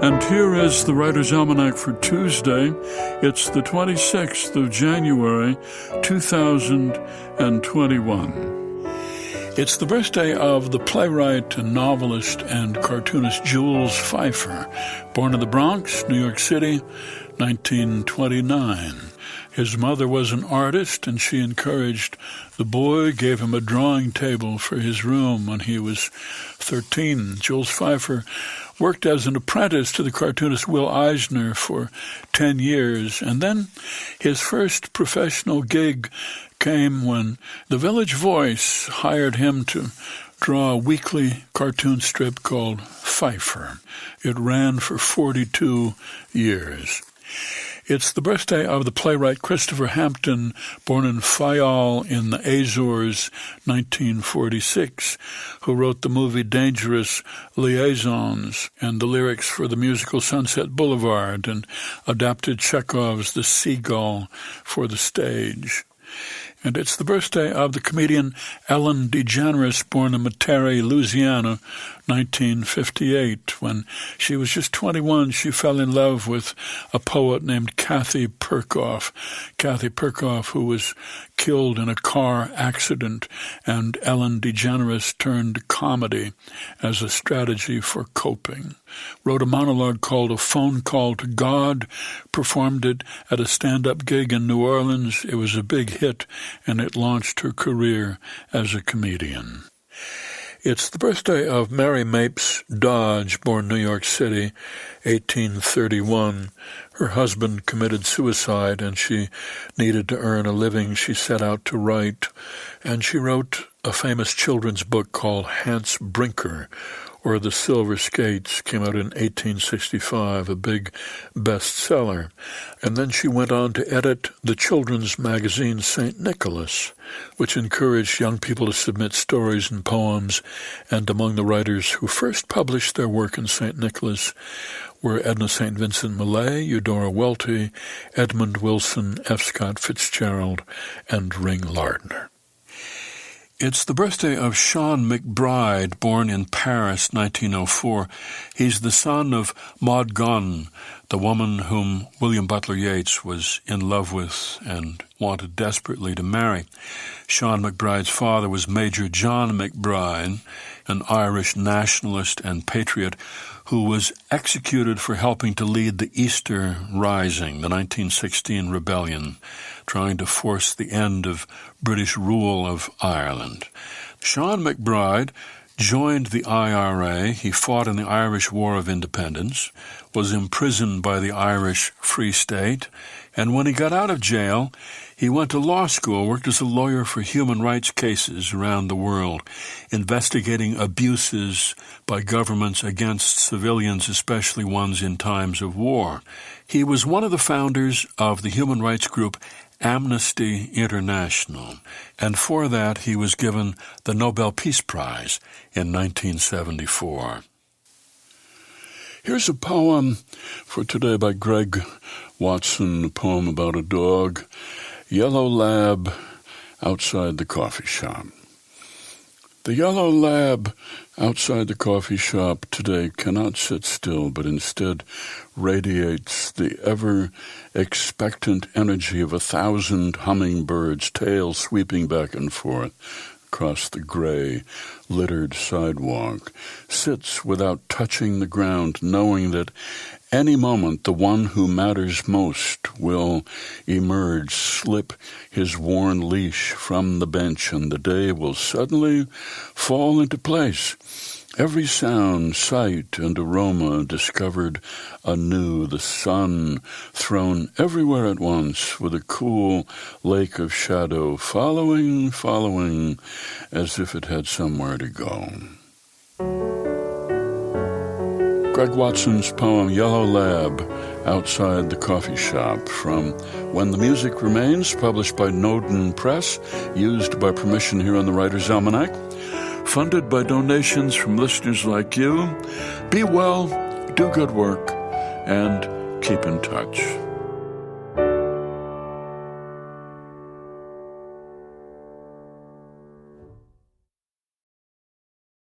And here is the Writer's Almanac for Tuesday. It's the 26th of January, 2021. It's the birthday of the playwright and novelist and cartoonist Jules Feiffer, born in the Bronx, New York City, 1929. His mother was an artist, and she encouraged the boy, gave him a drawing table for his room when he was 13. Jules Feiffer worked as an apprentice to the cartoonist Will Eisner for 10 years, and then his first professional gig came when the Village Voice hired him to draw a weekly cartoon strip called Feiffer. It ran for 42 years. It's the birthday of the playwright Christopher Hampton, born in Fayal in the Azores, 1946, who wrote the movie Dangerous Liaisons and the lyrics for the musical Sunset Boulevard and adapted Chekhov's The Seagull for the stage. And it's the birthday of the comedian Ellen DeGeneres, born in Metairie, Louisiana, 1958. When she was just 21, she fell in love with a poet named Kathy Perkoff. Kathy Perkoff, who was killed in a car accident, and Ellen DeGeneres turned comedy as a strategy for coping. Wrote a monologue called A Phone Call to God, performed it at a stand-up gig in New Orleans. It was a big hit, and it launched her career as a comedian. It's the birthday of Mary Mapes Dodge, born New York City, 1831. Her husband committed suicide, and she needed to earn a living. She set out to write, and she wrote a famous children's book called Hans Brinker, or The Silver Skates, came out in 1865, a big bestseller. And then she went on to edit the children's magazine St. Nicholas, which encouraged young people to submit stories and poems, and among the writers who first published their work in St. Nicholas were Edna St. Vincent Millay, Eudora Welty, Edmund Wilson, F. Scott Fitzgerald, and Ring Lardner. It's the birthday of Seán MacBride, born in Paris, 1904. He's the son of Maud Gonne, the woman whom William Butler Yeats was in love with and wanted desperately to marry. Seán MacBride's father was Major John MacBride, an Irish nationalist and patriot who was executed for helping to lead the Easter Rising, the 1916 rebellion, trying to force the end of British rule of Ireland. Seán MacBride joined the IRA. He fought in the Irish War of Independence, was imprisoned by the Irish Free State, and when he got out of jail, he went to law school, worked as a lawyer for human rights cases around the world, investigating abuses by governments against civilians, especially ones in times of war. He was one of the founders of the human rights group Amnesty International, and for that he was given the Nobel Peace Prize in 1974. Here's a poem for today by Greg Watson, a poem about a dog, Yellow Lab, outside the coffee shop. The yellow lab outside the coffee shop today cannot sit still, but instead radiates the ever-expectant energy of 1,000 hummingbirds, tails sweeping back and forth across the gray, littered sidewalk, sits without touching the ground, knowing that any moment the one who matters most will emerge, slip his worn leash from the bench, and the day will suddenly fall into place. Every sound, sight, and aroma discovered anew, the sun thrown everywhere at once with a cool lake of shadow, following, as if it had somewhere to go. Greg Watson's poem Yellow Lab, Outside the Coffee Shop, from When the Music Remains, published by Noden Press, used by permission here on the Writer's Almanac, funded by donations from listeners like you. Be well, do good work, and keep in touch.